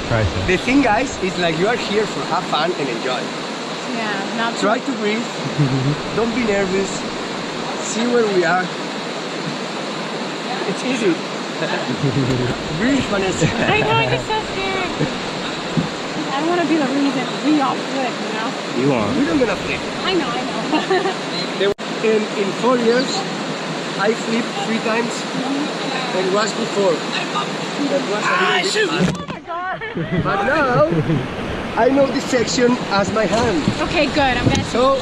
Priceless. The thing, guys, is like you are here for have fun and enjoy. Yeah, not Try to breathe. Don't be nervous. See where we are. It's easy. Breathe, Vanessa. I know, I'm just so scared. I don't want to be the reason we all flip, you know? You want? We don't gonna flip. I know. In 4 years, I flipped 3 times. And was before. That was a little bit Oh my god. But now, I know this section as my hand. Okay, good. I'm gonna. So,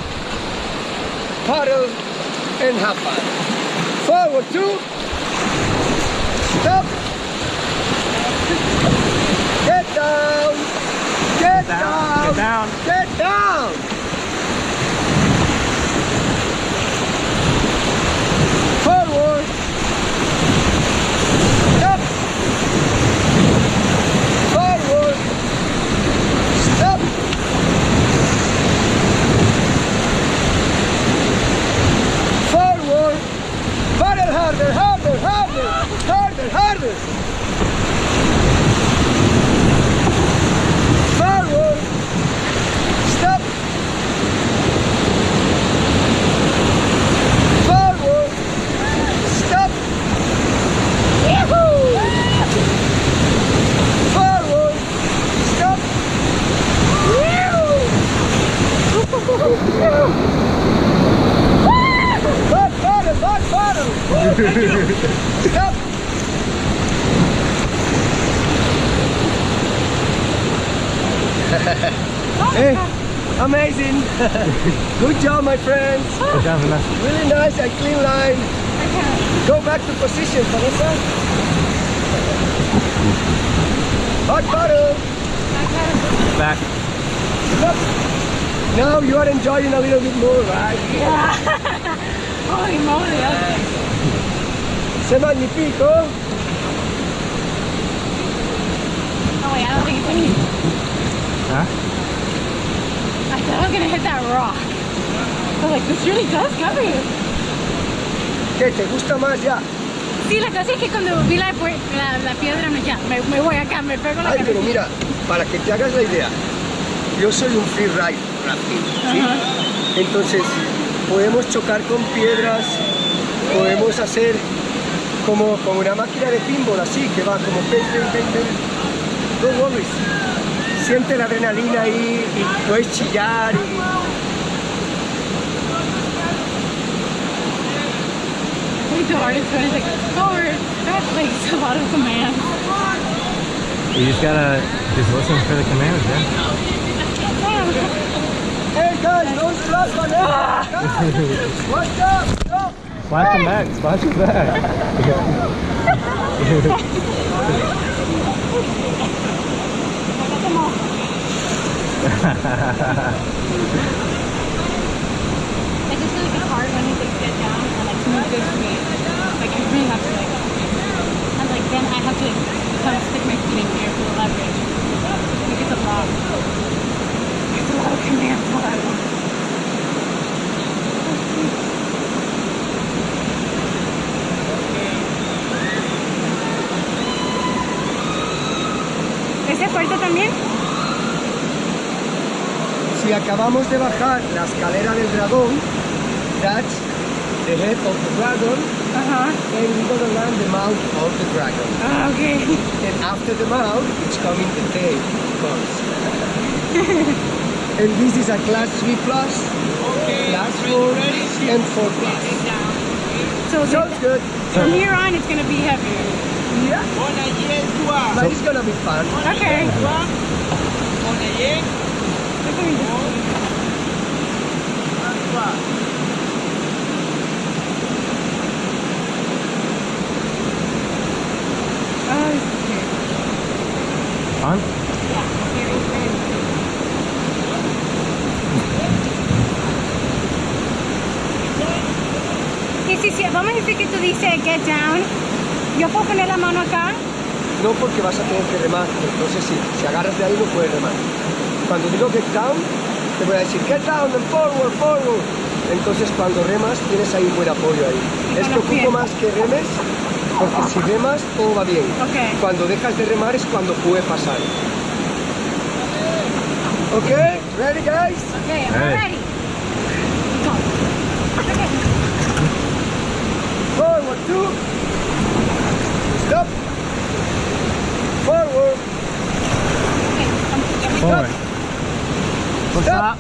paddle and have fun. Forward 2. Stop. Get down. Get down. Get down. Get down. Forward. Stop. Forward. Stop. Forward. Paddle harder, harder, harder, harder, harder. Forward. Stop. Forward. Stop. Yahoo! Forward. Stop. Back paddle, back paddle. Stop. Hey, amazing. Good job, my friends. Good job, Vanessa. Really nice and clean line. Go back to position, Vanessa. Back paddle. Back. Stop. Now you are enjoying a little bit more, right? Yeah. Holy moly. C'est magnifico. Oh wait, I don't think it's any. Huh? I thought I was gonna hit that rock. I was like, this really does cover you. ¿Qué te gusta más ya? Sí, la cosa es que cuando vi la piedra, no, ya, me voy acá, me pego la Ay, cabeza. pero mira, para que te hagas la idea, yo soy un freeride rafting, ¿sí? Ajá. Entonces, podemos chocar con piedras, podemos hacer como una máquina de pinball, así, que va como pen, pen, pen, pen. Don't worry. Siente la adrenalina ahí y puedes chillar y... I think the hardest one is like, forward. That's like a lot of commands. You just gotta listen for the commands, yeah. Hey guys, don't splash Vanessa! What's up? Stop! Splash them back, splash them back. I just feel like it's hard when you like get down and like move good speed. Like I really have to like, and like then I have to like kind of stick my feet in here for the leverage. Like it's a lot. It's a lot of commands all at once. ¿Ese puerto también? Si acabamos de bajar la escalera del dragón, that's the head of the dragon, and we're gonna land the mouth of the dragon. Okay. And after the mouth, it's coming the tail, of course. And this is a class 3 plus, class 4, and 4 plus. So Sounds good. from here on, it's gonna be heavier. Yeah. But it's gonna be fun. Okay. On? Sí, vamos a decir que tú dices get down. ¿Yo puedo poner la mano acá? No, porque vas a tener que remar. Entonces, si agarras de ahí, no puedes remar. Cuando digo get down, te voy a decir get down and forward, forward. Entonces, cuando remas, tienes ahí buen apoyo ahí. Es con los preocupo pies. más que remes, porque si remas, todo va bien. Okay. Cuando dejas de remar es cuando puede pasar. Okay, ready guys? Okay, I'm Ready. ready. Go. Okay. Forward, 2. Stop. Forward. Okay. Forward. What's Stop. up?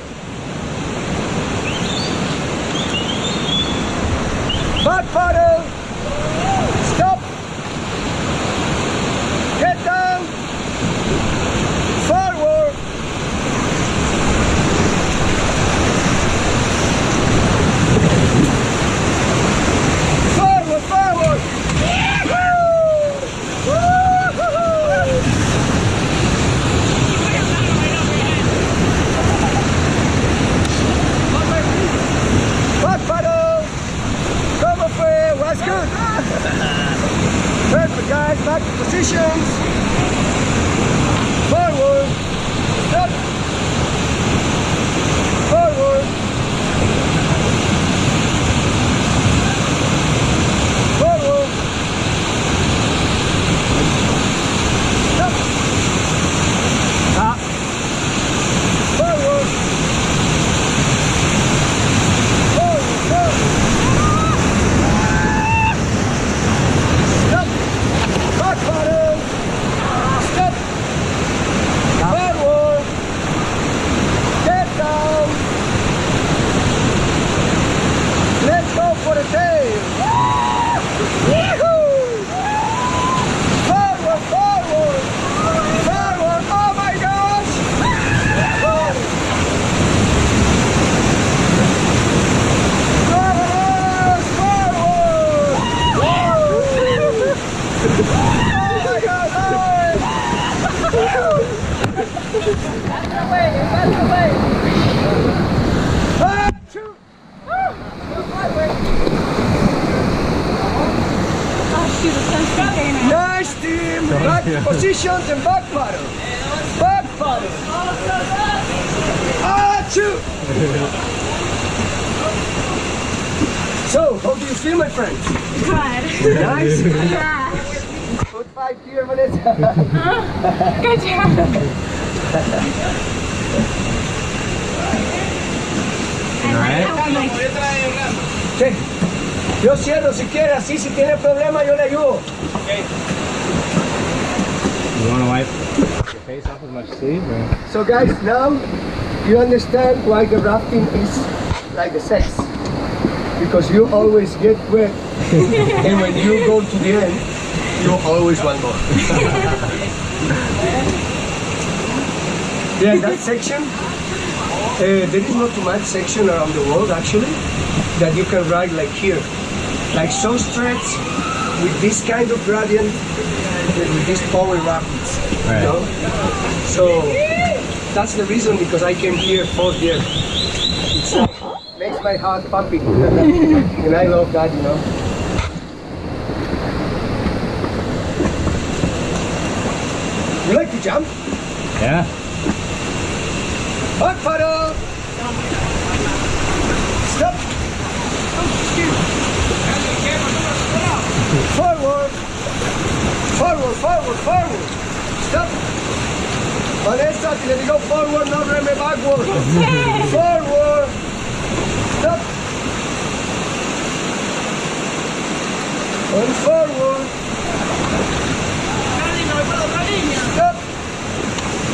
Back paddle. Stop. Get down. Forward. Forward, forward. Back paddle. Come up way. Was good. Perfect guys. Back to positions. Forward. Stop. Forward. Forward. Stop. Stop. Forward. Forward. Forward. Stop. Back paddle. Stop. Forward. Get down. Let's go for the tail. Woohoo! Forward, forward. Forward. Oh my gosh. Forward. Forward. Oh my God! That's the way. Achoo. Oh shoot, the sun's staying out. Nice team. Back positions and back paddle. Back paddle. Achoo. So, how do you feel, my friends? Good. Nice. Yeah. Put 5 here, Vanessa. Good job. Alright. Sí. Yo cierro si quiere, así si tiene problema yo le ayudo. You want to wipe your face off as much sleeve? Or? So guys, now you understand why the rafting is like the sex. Because you always get wet and when you go to the end, you always want more. Yeah, that section, there is not too much section around the world actually that you can ride like here. Like so stretch with this kind of gradient and with these power rapids. Right. You know? So that's the reason because I came here 4th year. It's makes my heart pumping. And I love that, you know. You like to jump? Yeah. Back paddle! Stop! Forward! Forward, forward, forward! Stop! Vanessa, let me go forward, not reme backward! Forward! Stop! And forward! Stop!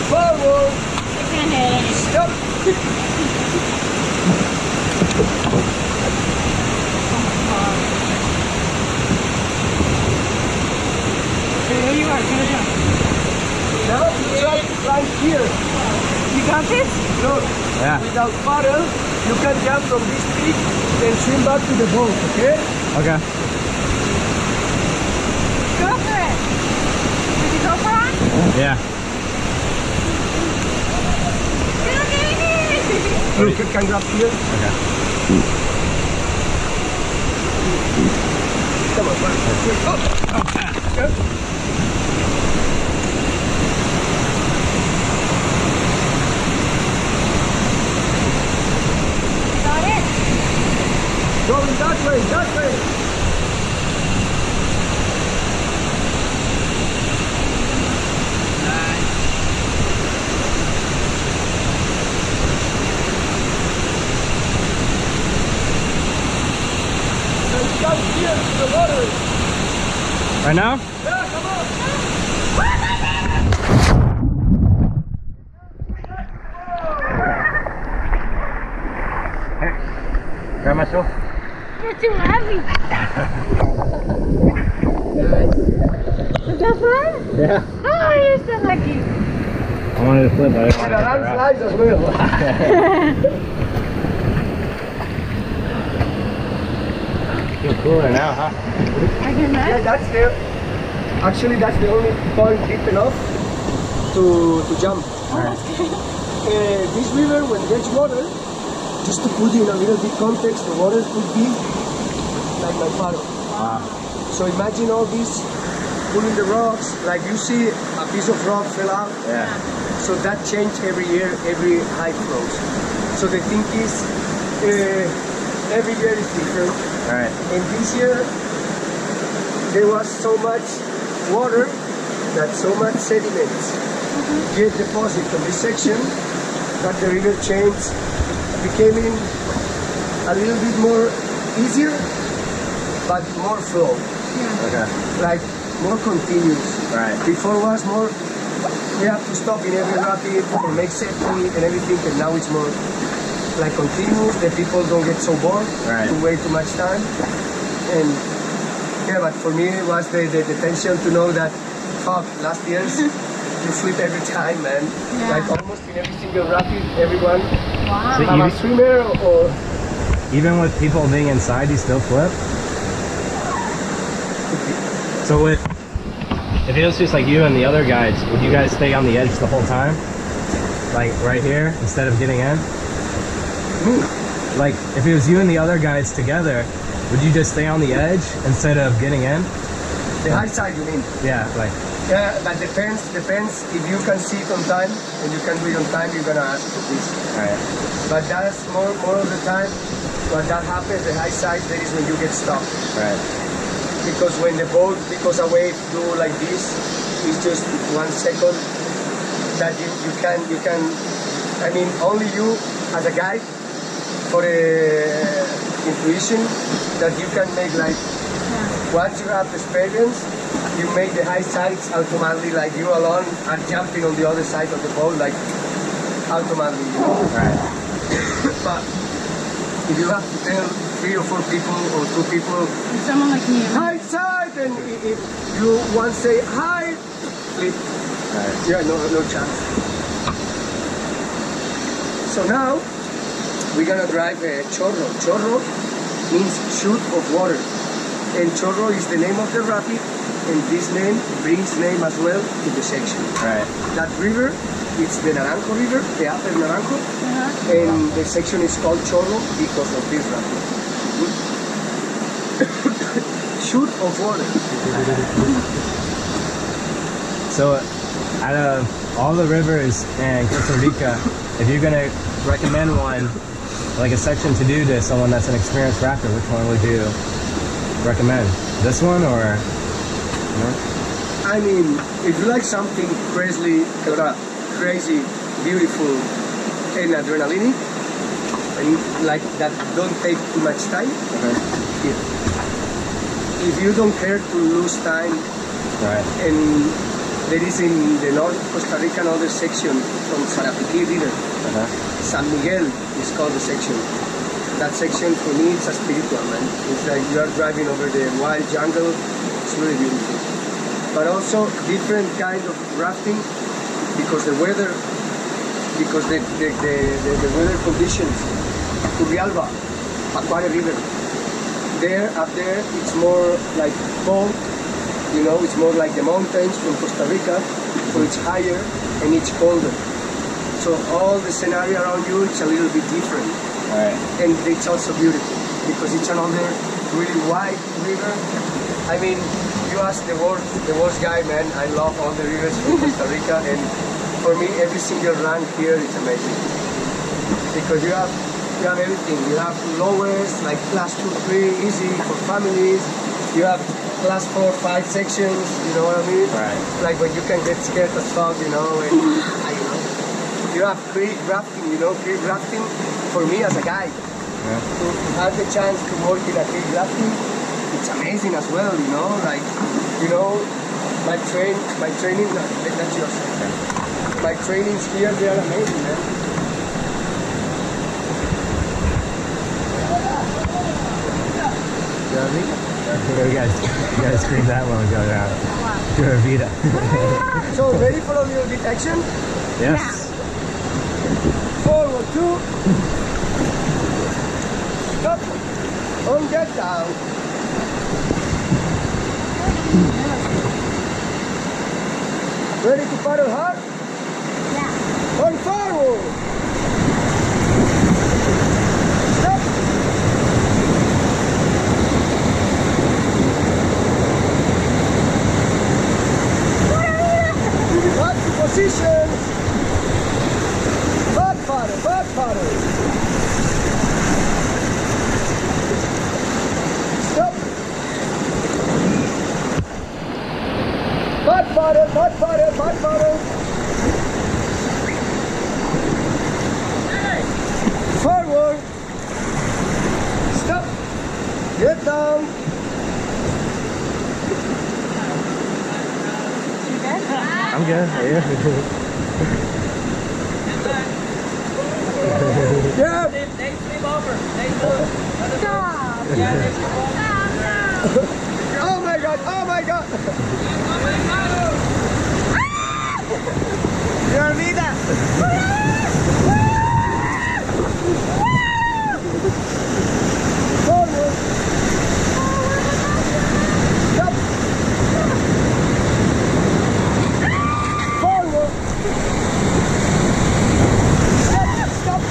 Forward! I can't hit it. Stop! There you are, good job. Now you try to climb here. You got this? Look, Yeah. without paddle, you can jump from this peak and swim back to the boat, okay? Okay. Go for it. Did you go for it? Yeah. Look, you can grab here. Okay. Come on, one, two, three, up. Okay. Got it? Going that way, that way. Right now? Hey, grab my shoe. You're too heavy. Is that fun? Yeah. Oh, you're so lucky. I wanted to flip, but I didn't want to hit the rock. Slides as well. Feel cooler now, huh? I can Yeah, imagine. that's the actually that's the only point deep enough to jump. This river, when there's water, just to put you in a little bit context, the water could be like my paddle. Wow. So imagine all this pulling the rocks, like you see a piece of rock fell out. Yeah. So that changed every year, every high flows. So the thing is, every year is different. Right. And this year, there was so much water that so much sediments get deposited on this section that the river changed, became a little bit more easier, but more flow, Okay. like more continuous. Right. Before was more, we have to stop in every rapid or make safety and everything, and now it's more like continuous. The people don't get so bored Right. to wait too much time. And yeah, but for me it was the tension to know that, fuck, last year's you flip every time, man. Yeah. Like almost in every single rapid, everyone Wow. So have a swimmer or even with people being inside, you still flip? So if it was just like you and the other guides, would you guys stay on the edge the whole time? Like right here, instead of getting in? me. Like if it was you and the other guides together, would you just stay on the edge instead of getting in? The high side, you mean? Yeah, like, Yeah, that depends. If you can see it on time and you can do it on time, you're gonna ask for this. alright. But that's more of the time. When that happens, the high side, that is when you get stopped. Right. Because when the boat, because a wave do like this, it's just 1 second that you can, I mean, only you as a guide for intuition that you can make like, once you have experience, you make the high sides automatically, like you alone are jumping on the other side of the boat, like automatically, you know. Right. But if you have to tell 3 or 4 people or 2 people, And someone like me. high side, and if you once say hi, flip, Right. yeah, no chance. So now we're gonna drive a chorro. Chorro means chute of water, and chorro is the name of the rapid, and this name brings name as well to the section. Right. That river, it's the Naranjo River, the upper Naranjo, and the section is called Chorro because of this rapid. Chute of water. So out of all the rivers in Costa Rica, if you're gonna recommend one, like a section to do to someone that's an experienced rafter, which one would you recommend? This one or? No? I mean, if you like something crazy, beautiful, and adrenaline, and like that don't take too much time, if you don't care to lose time, Right. and there is in the North Costa Rica another section from Sarapiquí River, San Miguel is called the section. That section for me it's a spiritual, man. It's like you are driving over the wild jungle. It's really beautiful. But also different kind of rafting because the weather, because the weather conditions. Turrialba, Aquare River. Up there, it's more like cold. You know, it's more like the mountains from Costa Rica, so it's higher and it's colder. So all the scenario around you, it's a little bit different. Right. And it's also beautiful because it's another really wide river. I mean, you ask the worst guy, man. I love all the rivers from Costa Rica, and for me, every single run here is amazing because you have everything. You have lowest, like class 2, 3, easy for families. You have class 4, 5 sections. You know what I mean? Right. Like when you can get scared as fuck, you know. And I don't know. You have creek rafting, you know, creek rafting for me as a guy. Yeah. To have the chance to work in a creek rafting, it's amazing as well, you know, like, you know, my training, that's yours. My trainings here, they are amazing, man. You guys screamed that one going out. Pura vida. So, ready for a little bit action? Yes. Forward, 2. Stop. On, get down. Ready to paddle hard? Yeah. On forward. Stop. Back to position. Back paddle, back paddle. Stop. Back paddle, back paddle, back paddle. Forward. Stop. Get down. I'm good. Are you? Yeah. Stop. Oh my God. Oh my God. Your vida. Forward. Stop. Forward. Stop. Stop.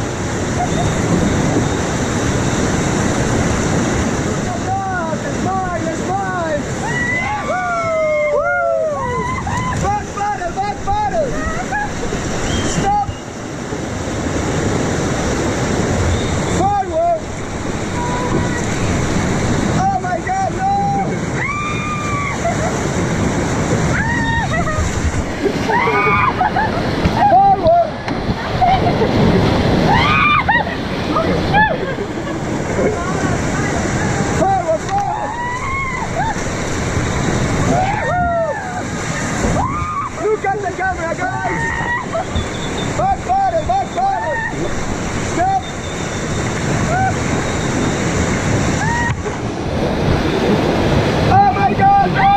It's mine. It's mine. Back paddle. Back paddle. Stop. Forward. Oh my God, no. Forward. Forward, forward. Look at the camera, guys. Back paddle, back paddle. Stop. Oh my God, no.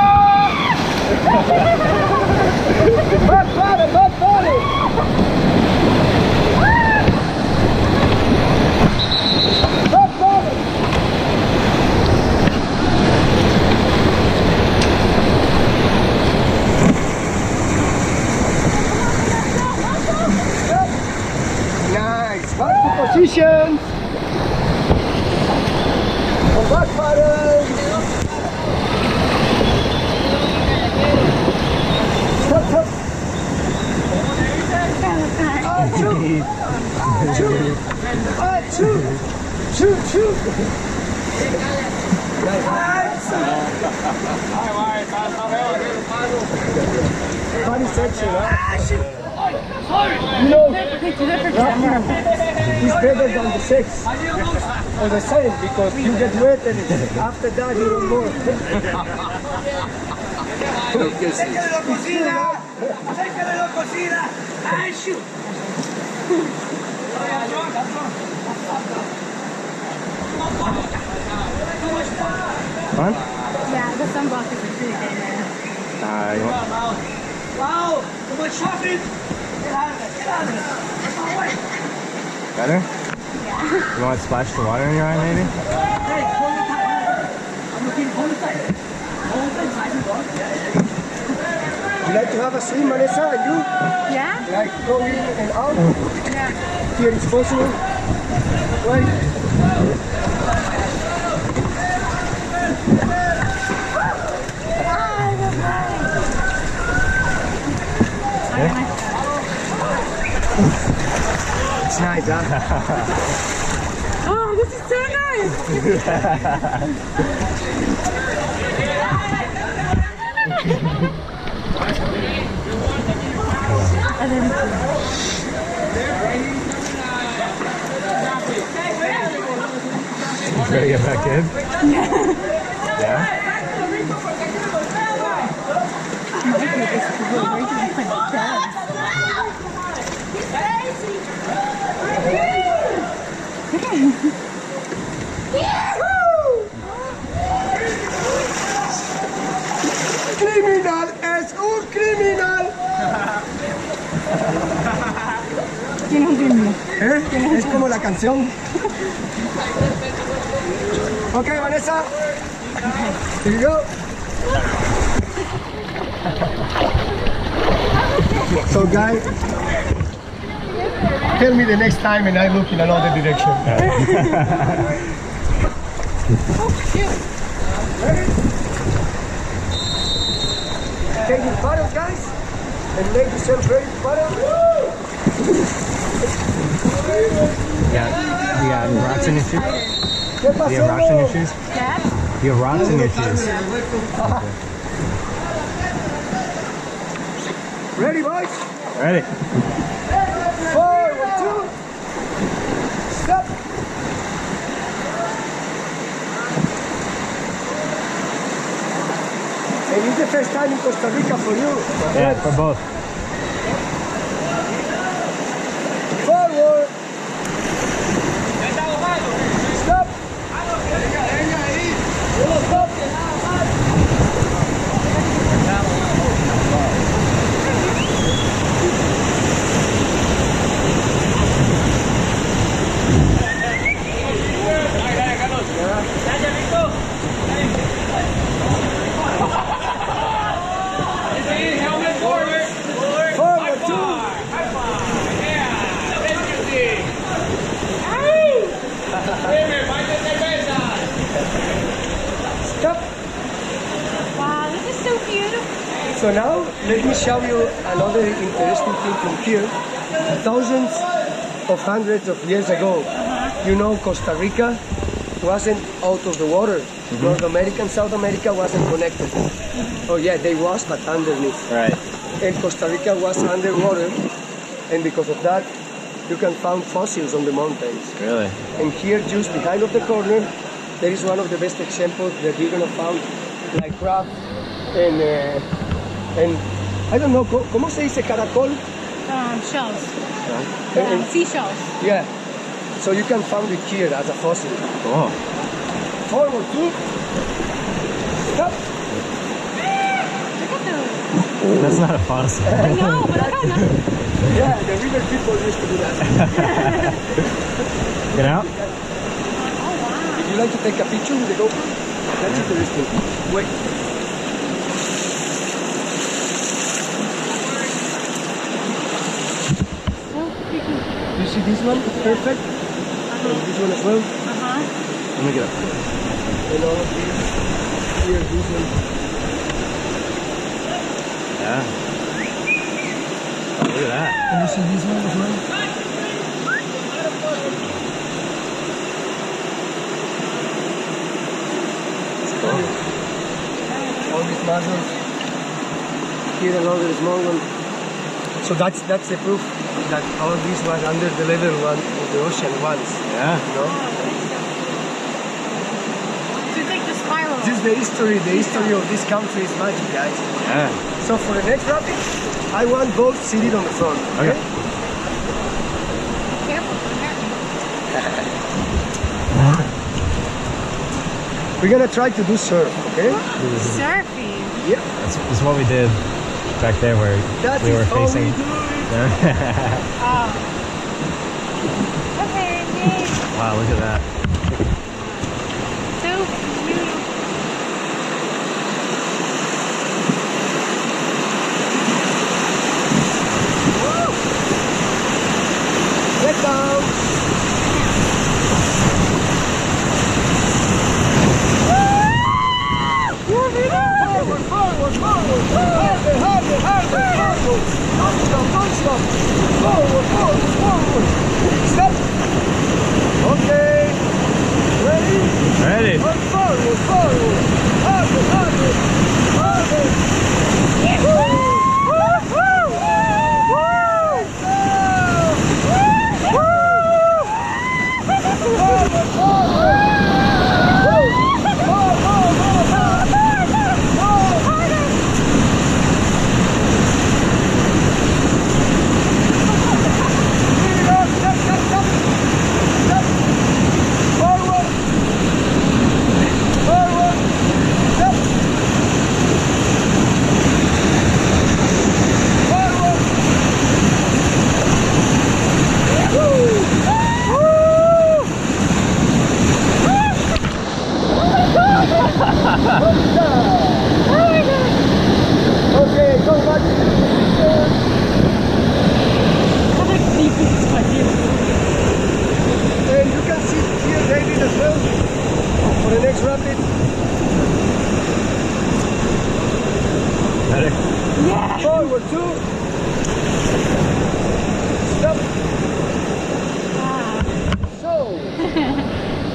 Back paddle, back paddle. Back paddle. Stop. Nice. Back to position. On back paddle. Stop, stop. Achoo. Funny section, huh? You know, rafting is better than the sex or the same because you get wet and after that you don't go. Fun? Yeah, the sunblock is pretty good, man. You want? Wow, too much shopping. Get out of there. Better? Yeah. You want to splash the water in your eye, maybe? Hey, hold it tight. I'm looking, hold it tight. Hold it tight. You like to have a swim, Vanessa? And you? Yeah? Like go in and out? Yeah. Here it's possible. Right? It's nice, huh? Oh, this is so Ready to get back in? nice. Criminal es un criminal. Tiene un ritmo. ¿Eh? Es como la canción. Ok, Vanessa. Here you go. So, guys, tell me the next time and I look in another direction. Ready? Take your paddle, guys, and make yourself ready to paddle. You got rocks in your shoes? ¿Qué Do you have rocks in your pasó? shoes? Dad? You have rocks in your shoes? Ready, boys? Ready. 4, 1, 2. Stop. And it's the first time in Costa Rica for you. Yeah, for both. Forward. Stop. Stop. Forward, 2. Stop. Wow, this is so beautiful. So now, let me show you another interesting thing from here. Thousands of hundreds of years ago, you know, Costa Rica wasn't out of the water. North America and South America wasn't connected. Oh yeah, they was, but underneath. Right. And Costa Rica was underwater, and because of that, you can find fossils on the mountains. Really? And here, just behind of the corner, there is one of the best examples that you're gonna find, like crab and I don't know, ¿cómo se dice caracol? Shells. And- Seashells. Yeah. So you can find it here as a fossil. Cool. Forward, 2. Stop. Look at those. That's not a fossil. I know, but look how nice. Yeah, the river people used to do that. Get out. If you like to take a picture with the GoPro, that's interesting. Wait. So freaking. You see this one? Perfect. And this one as well. Let me get up. And all of these. Here, this one. Yeah. Oh, look at that. And you see this one as well? All these muscles. Here another small one. So that's the proof that all this was under the level one of the ocean once. Yeah. You know? It's like the spiral. This is the history of this country is magic, guys. Yeah. So for the next rapid, I want both seated on the front. Okay? Careful, We're gonna try to do surf, okay? surfing. Yeah. That's what we did back there where That we were is how we facing. do it. Oh. Okay, yay. Wow, look at that. So beautiful. Get down. Forward, forward, forward. Forward. Don't stop. Forward. Stop. Okay. Ready? Ready. Forward.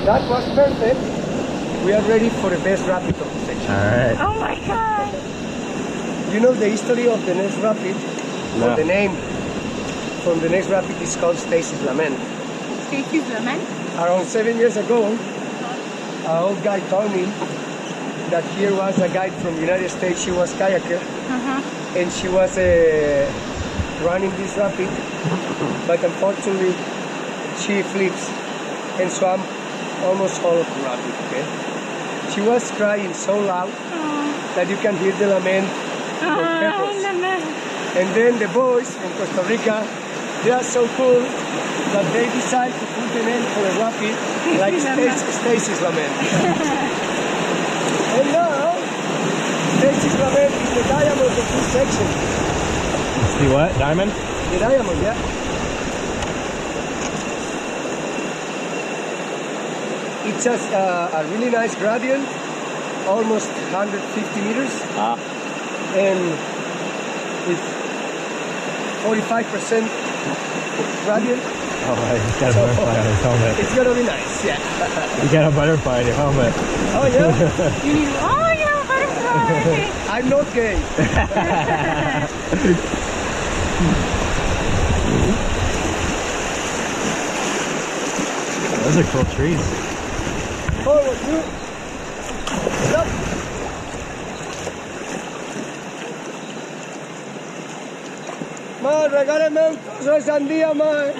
That was perfect. We are ready for the best rapid of the section. Alright. Oh my god! You know the history of the next rapid? No. Or the name from the next rapid is called Stacy's Lament. Stacy's Lemon? Around 7 years ago, an old guy told me that here was a guy from the United States. She was kayaker and she was running this rapid, but unfortunately she flips and swam almost all of the rapid. Okay, she was crying so loud that you can hear the lament from pebbles. And then the boys from Costa Rica, they are so cool that they decide to put the name for the rapid like Stacy's Lament. And now, Stacy's Lament is the diamond of this section. It's the what? Diamond? The diamond, yeah. It's just a really nice gradient, almost 150 meters, and with 45% gradient. Oh, he's got a butterfly on his helmet. It's gonna be nice, yeah. You got a butterfly on your helmet. Oh yeah? You need, oh, you have a butterfly! I'm not gay. Those are cool trees. Forward, you. Stop. Man, regálame un trozo de sandía, man.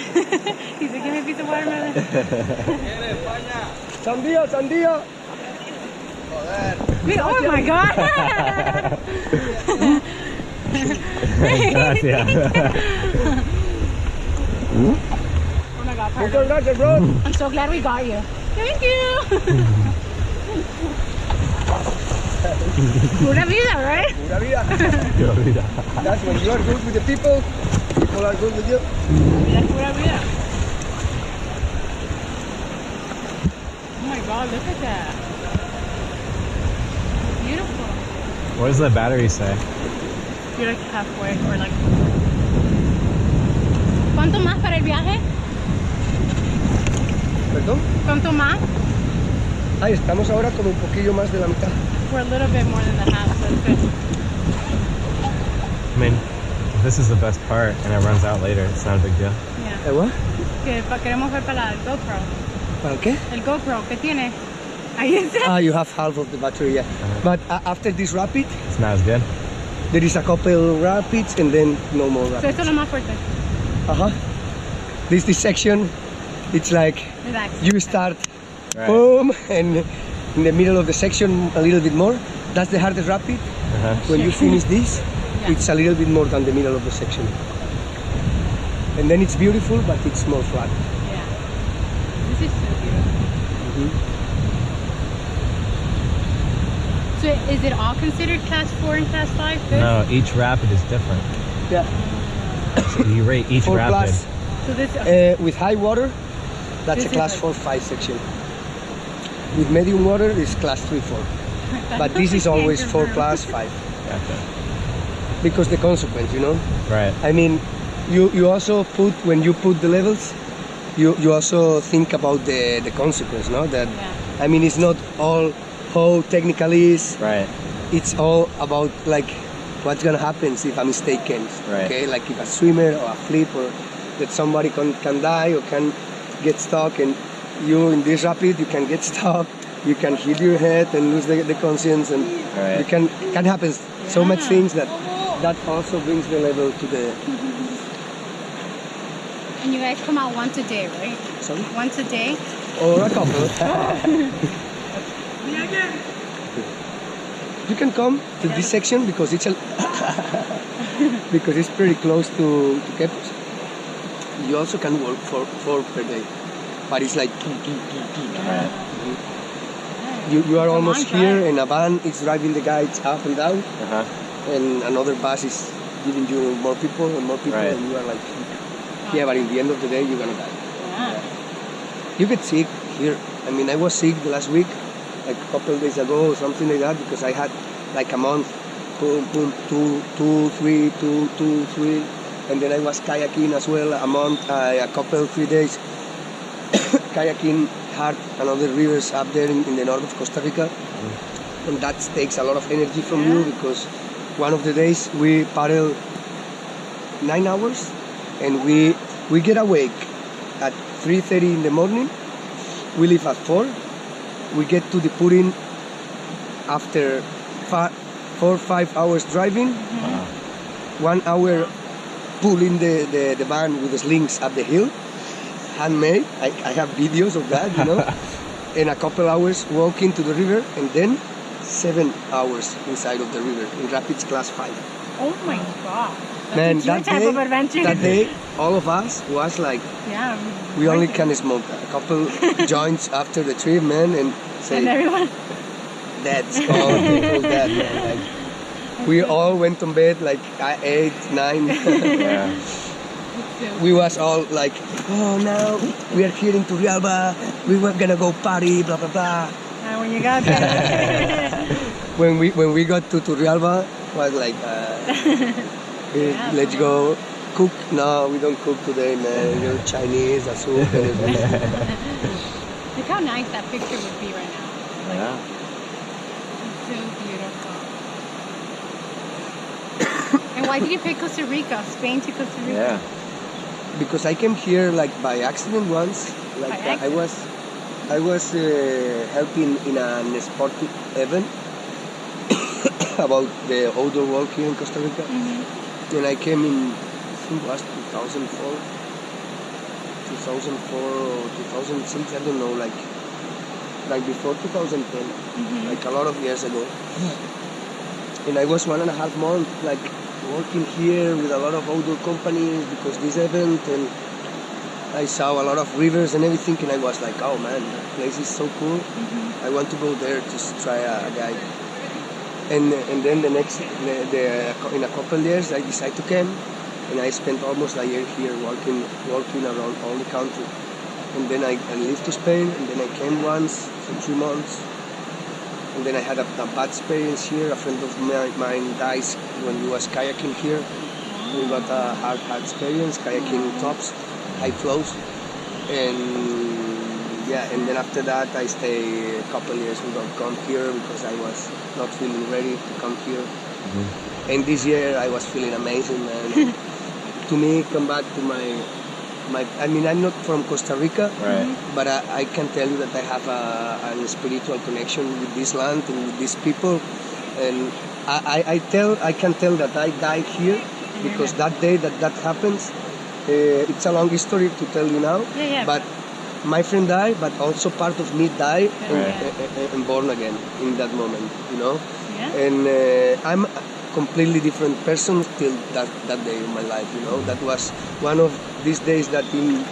He said, give me a piece of watermelon. Sandía, sandía. Oh my god! Gracias. Oh my god, Muchas pardon. gracias, bro. I'm so glad we got you. Thank you! Pura vida, right? Pura vida. That's when you are good with the people, people are good with you. That's pura vida. Oh my god, look at that. Beautiful. What does the battery say? You're like halfway or like... ¿Cuánto más para el viaje? ¿Perdón? ¿Cuánto más? Ahí estamos ahora como un poquillo más de la mitad. We're a little bit more than the half, so it's good. I mean, if this is the best part and it runs out later, it's not a big deal. Yeah. What? Queremos ver para el GoPro. ¿Para qué? El GoPro, ¿qué tiene? Ahí está. Ah, you have half of the battery, yeah. But after this rapid, It's not as good. there is a couple rapids and then no more So rapids. esto es lo más fuerte. This section, it's like Relax. you start, Right. boom, and in the middle of the section a little bit more. That's the hardest rapid. When you finish this, Yeah. it's a little bit more than the middle of the section. And then it's beautiful, but it's more flat. Yeah. This is so beautiful. So is it all considered class 4 and class 5? Good? No, each rapid is different. Yeah. You rate each 4 rapid. plus. So this With high water, that's This a is class like- 4-5 section. With medium water, it's class 3-4. But this is always 4 plus 5. Gotcha. Because the consequence, you know? Right. I mean, you also put, when you put the levels, you also think about the consequence, no? That, Yeah. I mean, it's not all how technical is. Right. It's all about like what's gonna happen if a mistake comes. Right. Okay, like if a swimmer or a flip or that somebody can die or can get stuck, and you in this rapid you can get stuck, you can hit your head and lose the conscience, and Right. you can happen so much Yeah. things that also brings the level to the. and you guys come out once a day, right? Sorry? Once a day. Or a couple. You can come to this section because it's because it's pretty close to Quepos. You also can work for 4 per day, but it's like Right. you are It's a almost long here, drive. and a van is driving the guides up and down, and another bus is giving you more people and more people, Right. and you are like, yeah, but in the end of the day, you're gonna die. Yeah. You get sick here. I mean, I was sick the last week, like a couple of days ago or something like that, because I had like a month, boom, boom, two, three, and then I was kayaking as well a month, a couple, 3 days, kayaking hard and other rivers up there in the north of Costa Rica. And that takes a lot of energy from you because one of the days we paddle 9 hours and we get awake at 3:30 in the morning. We leave at 4. We get to the Purin after 4 or 5 hours driving. 1 hour pulling the van with the slings up the hill, handmade. I have videos of that, you know. And a couple hours walking to the river, and then 7 hours inside of the river in Rapids Class 5. Oh my god. Man, That's your type of adventure. that day, all of us was like, Yeah. we only can smoke a couple joints after the trip, man, and say, And everyone. that's all people dead, man. Like, we all went to bed like at 8, 9. Yeah. We was all like, oh, now we are here in Turrialba. We were gonna go party, blah blah blah. And when you got there. When we got to Turrialba, was like, let's go cook. No, we don't cook today, man. You're Chinese, a soup. Look how nice that picture would be right now. Like, Yeah. it's so beautiful. And why did you pick Costa Rica? Spain to Costa Rica? Yeah. Because I came here like by accident once. Like By I was helping in an sporting event about the outdoor work here in Costa Rica. And I came in, I think it was 2004 or 2006, I don't know, like before 2010, like a lot of years ago. And I was 1.5 months like working here with a lot of outdoor companies because this event, and I saw a lot of rivers and everything, and I was like, oh man, the place is so cool. I want to go there to try a guide. And then in a couple years I decided to come, and I spent almost a year here working around all the country. And then I lived to Spain, and then I came once for 3 months. And then I had a bad experience here. A friend of mine died when he was kayaking here. We got a hard experience, kayaking tops, high flows. And yeah, and then after that I stayed a couple years without come here because I was not feeling ready to come here. And this year I was feeling amazing, man. To me, come back to my I mean, I'm not from Costa Rica, Right. but I can tell you that I have a spiritual connection with this land and with these people. And I can tell that I died here because that day that happens, it's a long history to tell you now. Yeah. But my friend died, but also part of me died and born again in that moment, you know. Yeah. And I'm a completely different person till that day in my life, you know. That was one of these days that in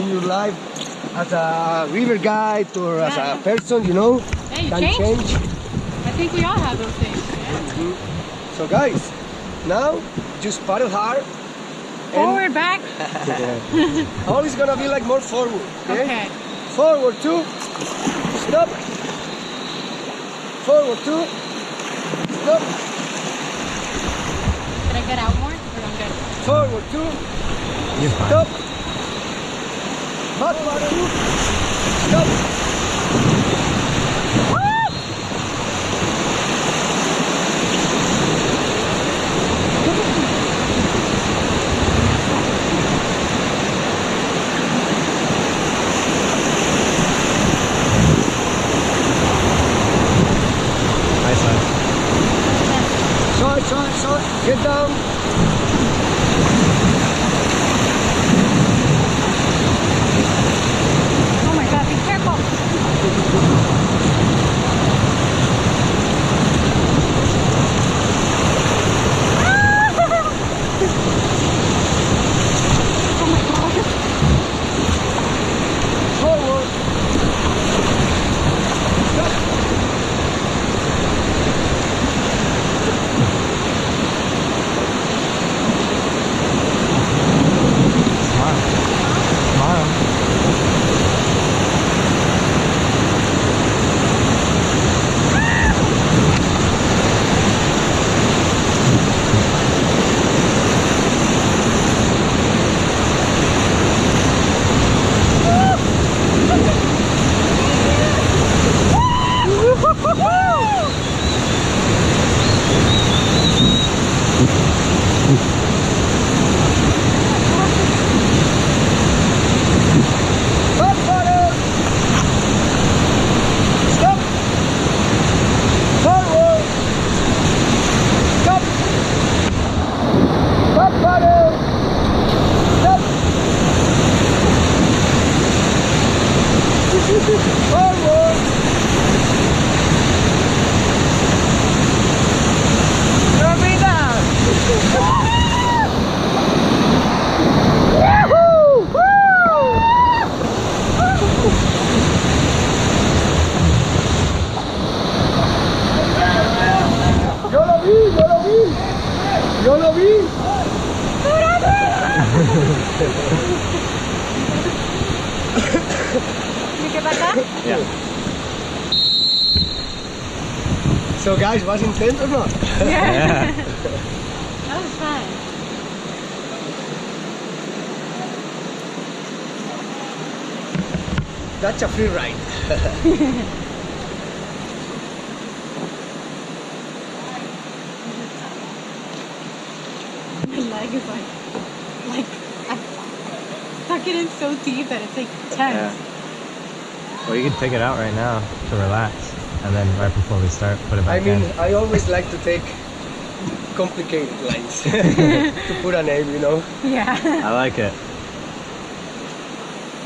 your life, as a river guide or as a person, you know, Yeah, you can changed. change. I think we all have those things. Yeah. So guys, now just paddle hard. Forward, back. All is gonna be like more forward, okay? Okay. Forward 2, stop. Forward 2, stop. Did I get out more? Or I'm good? Forward 2, You're fine. stop. Backward 2, stop. Nice one. Sorry, get down. Oh my god, be careful. So guys, was intense or not? Yeah. That was fun. That's a free ride. My leg is like I stuck it in so deep that it's like tense. Yeah. Well, you can take it out right now to relax, and then right before we start, put it back I mean, in. I always like to take complicated lines to put a name, you know. Yeah. I like it.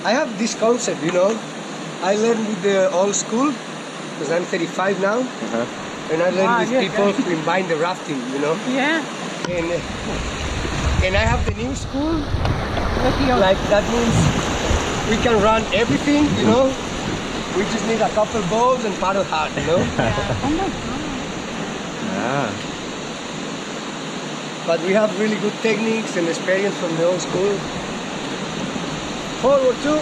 I have this concept, you know. I learned with the old school, because I'm 35 now, Uh-huh. and I learned Wow, with you're people good. who combine the rafting, you know. Yeah. And I have the new school, With the like that means we can run everything, you know. We just need a couple balls and paddle hard, you know. Yeah. Oh my god. Yeah. But we have really good techniques and experience from the old school. Forward two.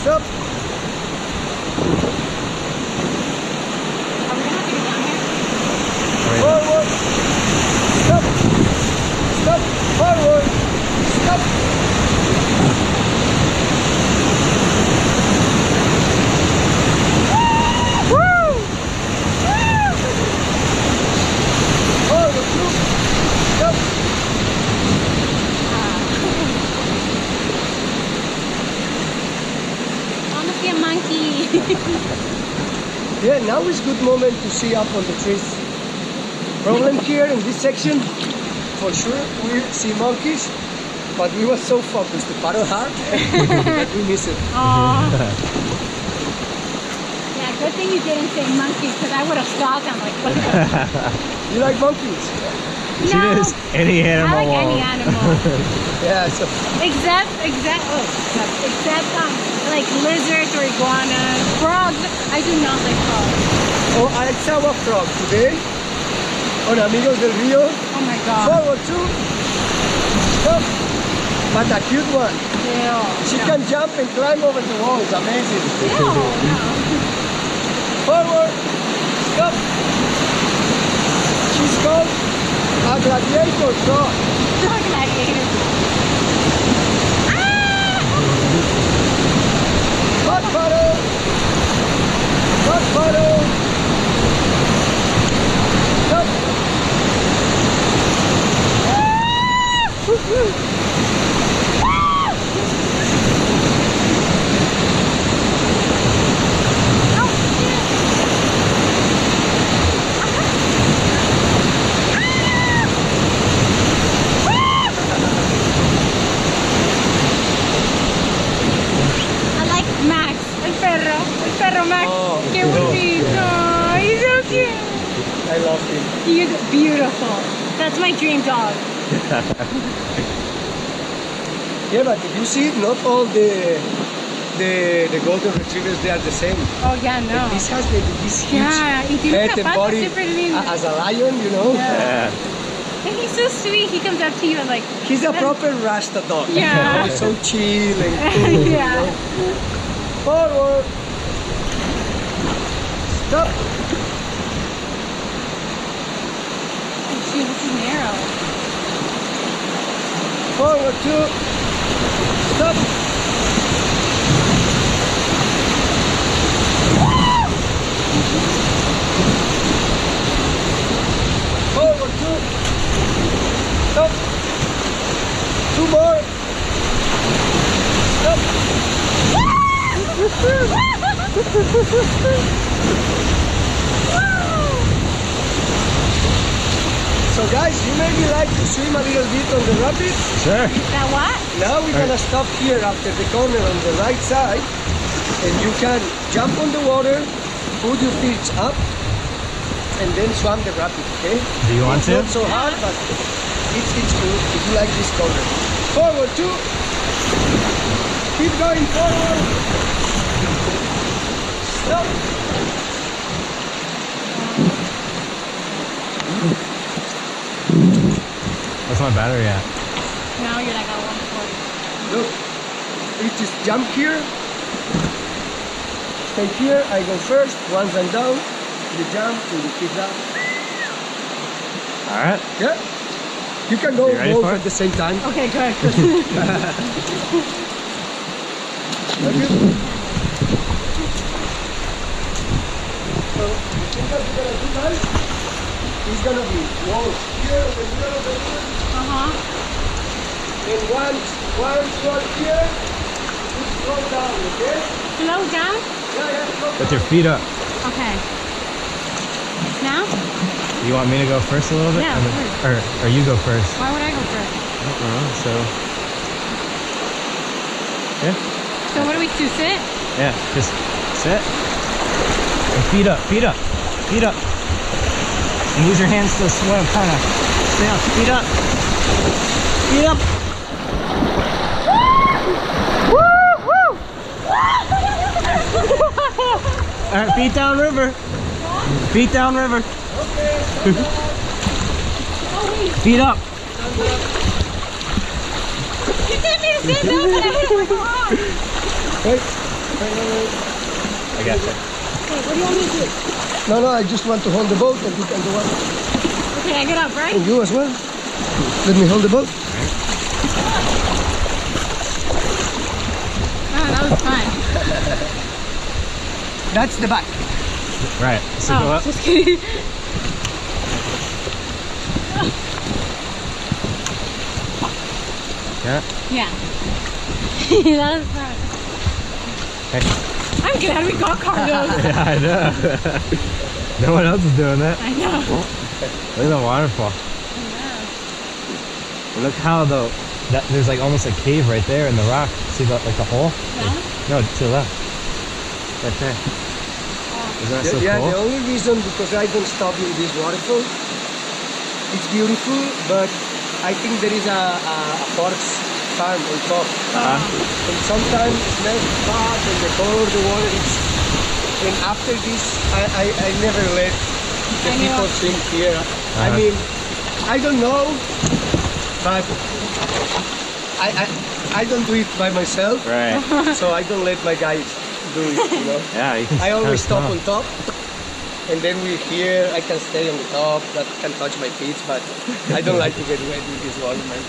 Stop. Are we gonna have to get down here? Forward. Stop. Stop. Forward. Stop. Forward two. Stop. I wanna see a monkey. Yeah, now is good moment to see up on the trees. Problem here in this section, for sure, we see monkeys, but we were so focused to paddle hard that we miss it. Aww. Yeah, good thing you didn't say monkey, because I would have stalked them like, look at them. You like monkeys? She is any I animal. like any animal. Yeah, so except like lizards or iguanas. Frogs, I do not like frogs. oh, I saw a frog today on Amigos del Rio. Oh my god. Forward two, stop, but a cute one. Ew. She No. can jump and climb over the walls, amazing. Ew, no. Forward, stop. She's called a gladiator frog. Not gladiator. Hot paddle! Hot paddle! Stop! I like Max, el perro Max. Oh, Qué no. bonito. He's so cute. I love him. He's beautiful. That's my dream dog. Yeah, but if you see, not all the golden retrievers, they are the same. Oh yeah, no. This has this huge Yeah, y tiene head and zapatos body súper lindos. as a lion, you know. Yeah. Yeah. And he's so sweet. He comes up to you and like. He's a proper Rasta dog. Yeah. You know, so chill and cool. You Yeah. know. Forward. Stop. Oh, shoot, this is narrow. Forward two. Stop. Forward two. Stop. Two more. Stop. So guys, you maybe like to swim a little bit on the rapids. Sure. That what? Now we're gonna stop here after the corner on the right side, and you can jump on the water, put your feet up, and then swim the rapid, okay? Do you want It's to? not so hard, but it's good if you like this corner. Forward two. Keep going forward. Stop. What's my battery at? Now you're like at 140. Look, you just jump here. Stay here. I go first. Once I'm down, you jump, and you keep that. All right. Yeah. You can go You ready both for it? at the same time. Okay, good. Thank you. So, the thing that we're gonna do now is gonna be walls here in the middle of the river. And once you are here, you slow down, okay? Slow down? Yeah, slow With down. your feet up. Okay. Now? You want me to go first a little bit? Yeah, And then- or you go first. Why would I go first? I don't know. So. Yeah. So what do we do? Sit? Yeah. Just sit. And feet up. Feet up. Feet up. And use your hands to swim. Kind of. Stay up. Feet up. Feet up. All right. Feet down river. Feet down river. Feet up. You didn't need to sit down, but I hit my arm. Wait. I got you. Wait, what do you want me to do? No, I just want to hold the boat and you can go up. Okay, I get up, right? And you as well. Let me hold the boat. Oh, that was fun. That's the back. Right. So go Oh, up. just kidding. Yeah. Yeah. That was fun. Hey. I'm glad we got Carlos. Yeah, I know. No one else is doing that. I know. Look at the waterfall. Look how there's like almost a cave right there in the rock. See the hole? Yeah. No, to the left. Right there. Isn't that so Yeah, cool? the only reason because I don't stop in this waterfall. It's beautiful, but I think there is a forest farm on top. And sometimes it smells bad and the color of the water is... And after this, I never let the I know. people swim here. I mean, I don't know, but I don't do it by myself, Right. so I don't let my guys do it, you know. Yeah, you can I always kinda stop smell. on top, and then we're here. I can stay on the top, that can touch my feet, but I don't like to get wet with this water, man.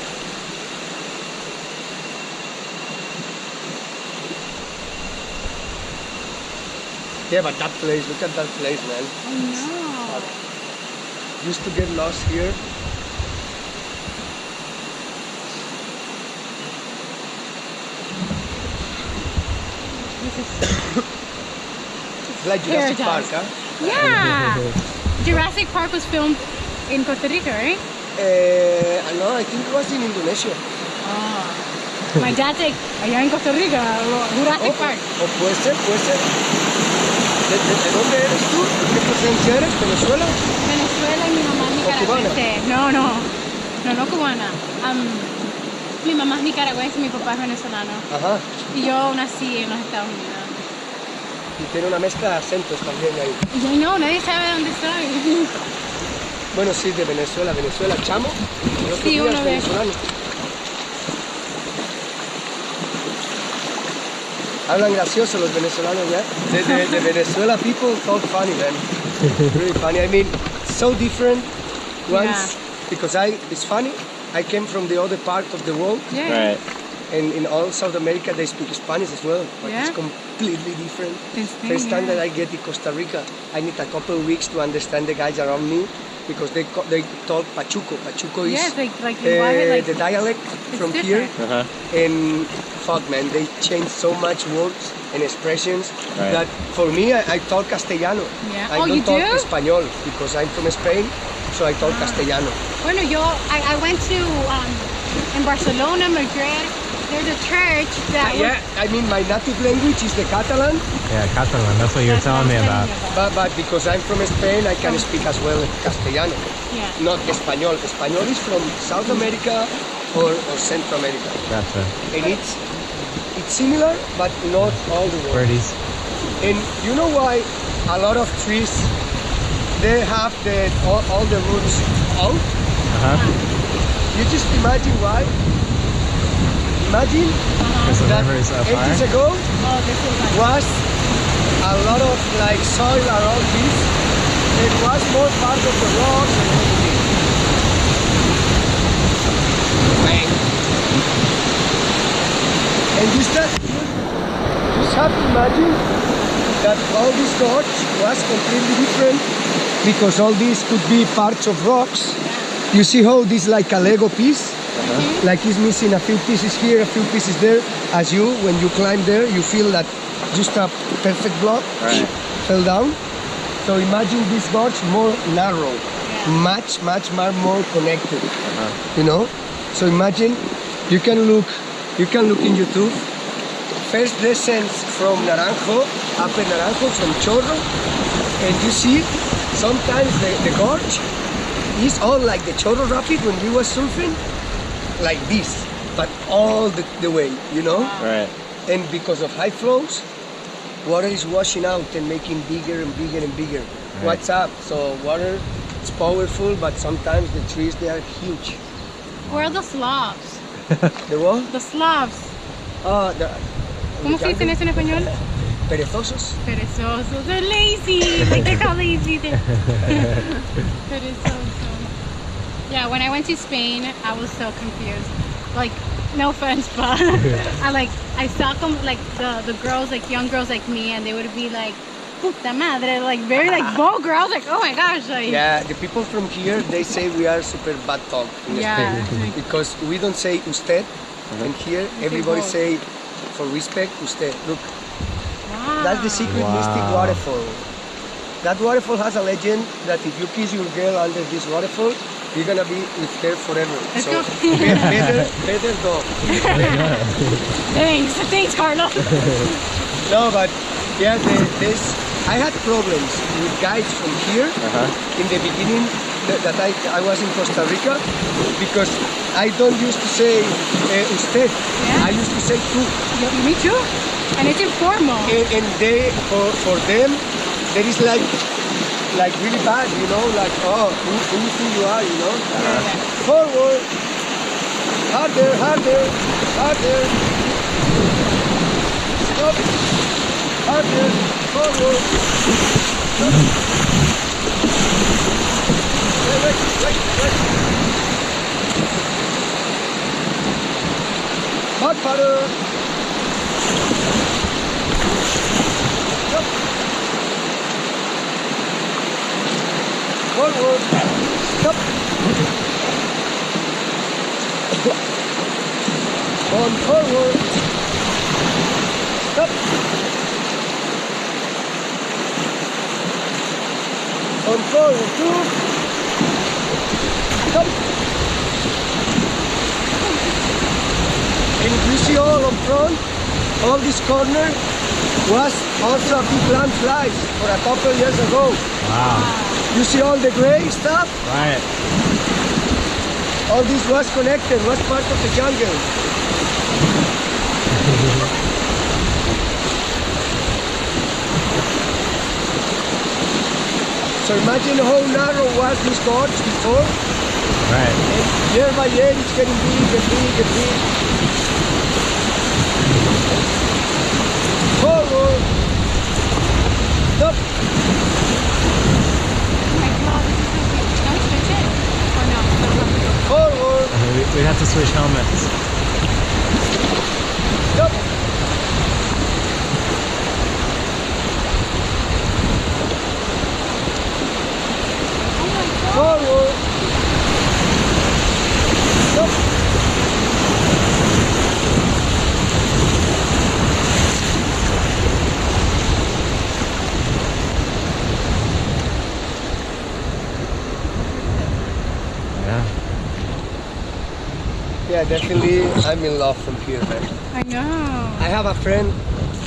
Yeah, but that place, look at that place, man. I know. Used to get lost here. This is It's like Jurassic Park, paradise. huh? Yeah. Jurassic Park was filmed in Costa Rica, right? No, I think it was in Indonesia. My dad's like, allá en Costa Rica, Jurassic Park. O puede ser, puede ser. ¿De dónde eres tú? ¿Qué procedencia eres? ¿Venezuela? Venezuela y mi mamá es nicaragüense. No cubana. Mi mamá es nicaragüense y mi papá es venezolano. Ajá. Y yo nací en los Estados Unidos. Y tiene una mezcla de acentos también ahí. Y yo no, nadie sabe dónde soy. Bueno, sí, de Venezuela. Venezuela, chamo. El otro Sí, día uno es de- venezolano. Hablan gracioso los venezolanos, ¿ya? The Venezuela people talk funny, man. Really funny. I mean, so different. Once, because it's funny. I came from the other part of the world, Yeah. Right. and in all South America they speak Spanish as well, but Yeah. it's completely different. It's First time yeah. that I get to Costa Rica, I need a couple of weeks to understand the guys around me because they talk Pachuco. Pachuco is Yeah, it's like you want it like the dialect from here. different. Uh-huh. And fuck, man, they change so much words and expressions Right. that for me, I talk Castellano. Yeah. I Oh, don't you talk do? Español because I'm from Spain, so I talk Castellano. Bueno, I went to in Barcelona, Madrid. There's a church that was, Yeah, I mean, my native language is the Catalan, Yeah, Catalan. That's what you were that's what telling me I was about. telling you but because I'm from Spain, I can speak as well Castellano, Yeah. not Español. Español is from South America or Central America, Gotcha. and it's similar, but not all the words. Birdies. And you know why a lot of trees they have all the roots out? Uh-huh. You just imagine why. Imagine Because the that river is up ages high. ago Oh, this is like was a lot of like soil around this, It was more part of the rocks and everything. Bang. And just have to imagine that all this gorge was completely different because all these could be parts of rocks. You see how this is like a Lego piece? Like it's missing a few pieces here, a few pieces there. As you, when you climb there, you feel that just a perfect block fell down. So imagine this gorge more narrow, much more connected. You know. So imagine you can look in YouTube. First descents from Naranjo, Upper Naranjo, from Chorro, and you see sometimes the gorge is all like the Chorro Rapid when we were surfing, like this, but all the way, you know? Right. And because of high flows, water is washing out and making bigger and bigger and bigger. Right. What's up? So water is powerful, but sometimes the trees, they are huge. Where are the Slavs? The what? The Slavs. ¿Cómo se dice eso en español? Perezosos. Perezosos. They're lazy. Like they're called lazy. Perezosos. Yeah, when I went to Spain, I was so confused. Like, no offense, but I saw like the girls, like young girls like me, and they would be like, puta madre, like very like vulgar. I was like, oh my gosh, like. Yeah, the people from here, they say we are super bad talk in Spain because we don't say usted, and here everybody say for respect usted. Look, that's the secret mystic waterfall. That waterfall has a legend that if you kiss your girl under this waterfall, you're gonna be with her forever. Let's so go. better go. Thanks, Carlos. No, but yeah, I had problems with guides from here in the beginning that I was in Costa Rica because I don't used to say usted. Yeah. I used to say tú. Me too. And it's informal. And they, for them, there is like really bad, you know, like, oh, who you think you are, you know? Forward, harder, stop, harder, forward, stop. Wait. Back paddle. Stop. Forward, stop. On forward, stop. On forward, two, stop. And you see all on front, all this corner was also a big landslide for a couple years ago. Wow. You see all the gray stuff? Right. All this was connected, was part of the jungle. So imagine how narrow was this gorge before. Right. And year by year it's getting big and big and big. Forward. Stop. Forward. We'd have to switch helmets. Stop. Forward. Stop. Yeah, definitely I'm in love from here, man. I know. I have a friend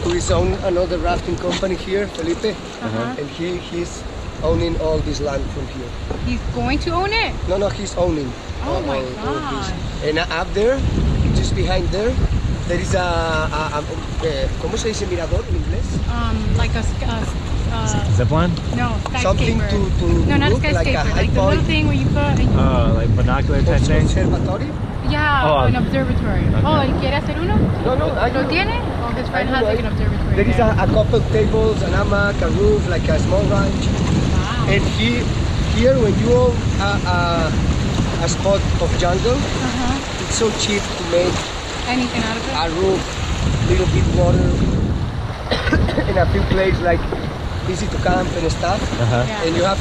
who is on another rafting company here, Felipe, and he's owning all this land from here. He's going to own it? No, he's owning Oh my all this. God. And up there, just behind there is ¿cómo se dice mirador en inglés? Like a Zip line? no, skyscraper. Something to no, not a look like a skyscraper. high Like the point. little thing where you put. Oh, like binocular type thing? Observatorio? Yeah, Oh, an observatory. okay. Oh, ¿él quiere hacer uno? No, I ¿Lo do. tiene? Oh, his friend I has do, like an observatory There is there. a couple tables, an hamac, a roof, like a small ranch. Wow. And here, when you own a spot of jungle, it's so cheap to make Anything out of it? a roof, little bit water, in a few places like easy to camp and stuff. Yeah. And you have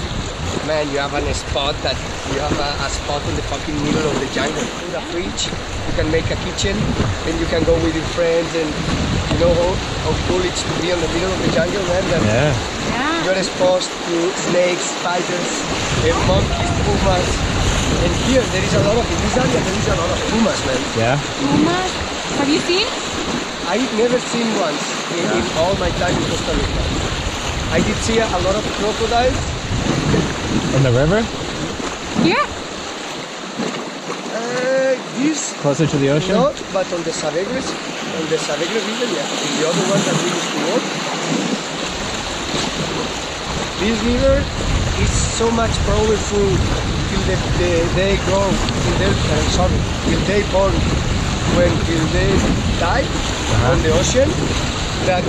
a spot that you have a spot in the fucking middle of the jungle. With a fridge, you can make a kitchen, and you can go with your friends, and you know how cool it's to be in the middle of the jungle, man. That Yeah. you're exposed to snakes, spiders, and monkeys, pumas. And here there is a lot of, in this area there is a lot of pumas, man. Yeah. Pumas? Have you seen? I've never seen once in all my time in Costa Rica. I did see a lot of crocodiles. In the river? Yeah. This Closer to the ocean? not, but on the Savegre River, yeah. The other one that we used to walk. This river is so much powerful till they grow, till they born, till they die on the ocean, that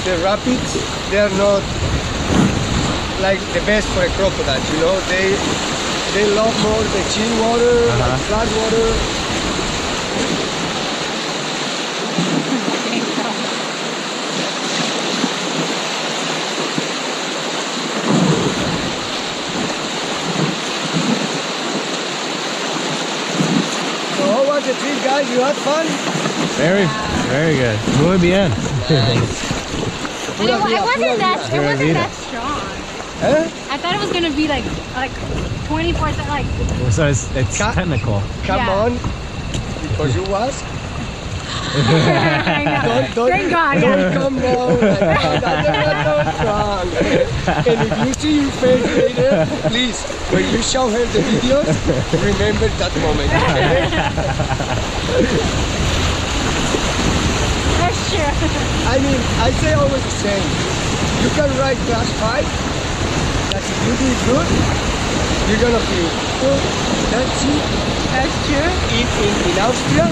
the rapids, they are not like the best for a crocodile, you know. They love more the chill water, like flat water. So how was the trip, guys? You had fun? Very good. Muy bien. And it wasn't that strong. Huh? I thought it was gonna be like 24/7, like. So it's technical. Come Yeah. on, because you was. I know. Don't Thank God. Don't Yeah. come down like that's not strong. And if you see your face later, please, when you show her the videos, remember that moment. Okay? That's true. I mean, I say always the same. You can ride class 5, that if you do it good, you're gonna feel good. That's it. That's true. In Austria,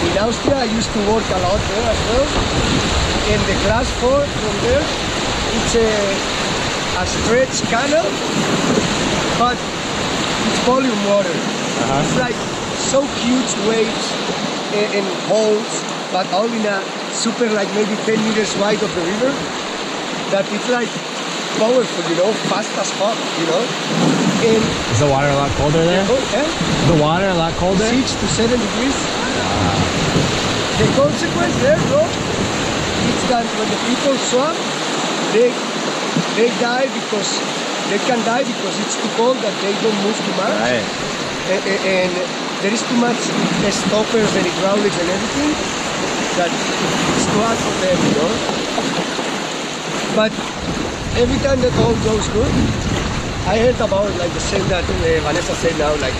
in Austria, I used to work a lot there as well. And the class 4 from there, it's a stretch canal, but it's volume water. It's like so huge waves and holes, but all in a super, like maybe 10 meters wide of the river, that it's like powerful, you know, fast as fuck, you know. And Is the water a lot colder there? The water a lot colder? 6 to 7 degrees. The consequence there, bro, is that when the people swim, they die because they can die because it's too cold that they don't move too much. Right. And there is too much stoppers and hydraulics and everything that it's too hard for them, you know. But every time that all goes good, I heard about like the same that Vanessa said now, like,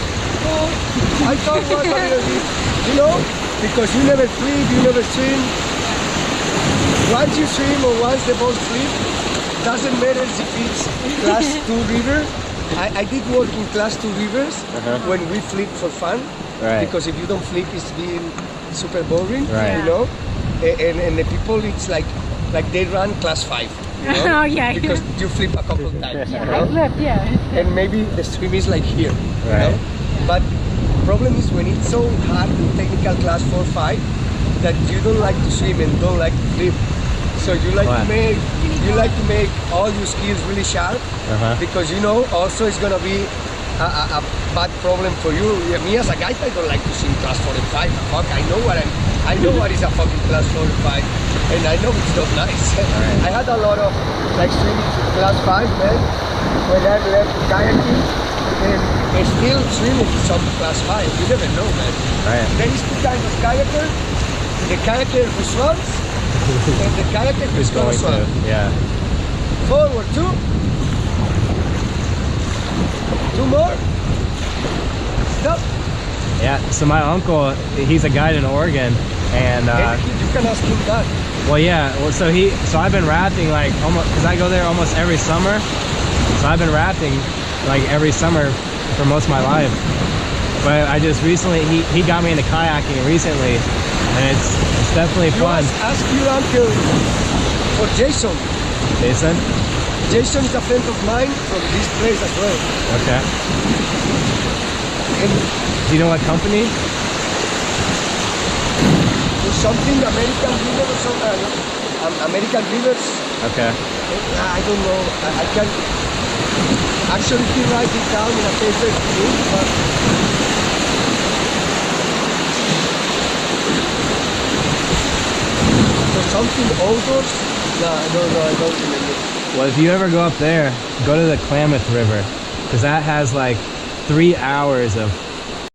oh, I thought was a little bit, you know, because you never flip, you never swim. Once you swim or once the boat flip, doesn't matter if it's class 2 river. I did work in class 2 rivers when we flip for fun. Right. Because if you don't flip, it's being super boring, Right. you know. And the people, it's like they run class 5. You know? Oh, yeah. Because you flip a couple of times. You I know? flipped, yeah. And maybe the swim is like here, you Right. know. But problem is when it's so hard in technical class 4, 5 that you don't like to swim and don't like to flip. So you like What? to make all your skills really sharp because you know also it's gonna be a bad problem for you. Yeah, me as a guy, I don't like to swim class 4 and 5. Fuck, I know what is a fucking class 4 and 5, and I know it's not nice. I had a lot of like swimming class 5, man, when I left kayaking, and still swimming some class 5. You never know, man. Right. There is two kinds of kayaker: the kayaker who swims and the kayaker who's gonna Going swim. to, yeah. Forward, 2. 2 more. Stop. Yeah. So my uncle, he's a guide in Oregon, and You can ask him that. well, yeah. Well, so I've been rafting like almost, because I go there almost every summer. So I've been rafting like every summer for most of my life. But I just recently, he got me into kayaking recently, and it's definitely You fun. ask your uncle for Jason. Jason? Jason is a friend of mine from this place as well. Okay. And Do you know what company? there's something American River or something. American Rivers. Okay. I don't know. I can't. Actually, he write it down in a paper too, but for something odors. No, I don't remember. Well, if you ever go up there, go to the Klamath River, because that has like 3 hours of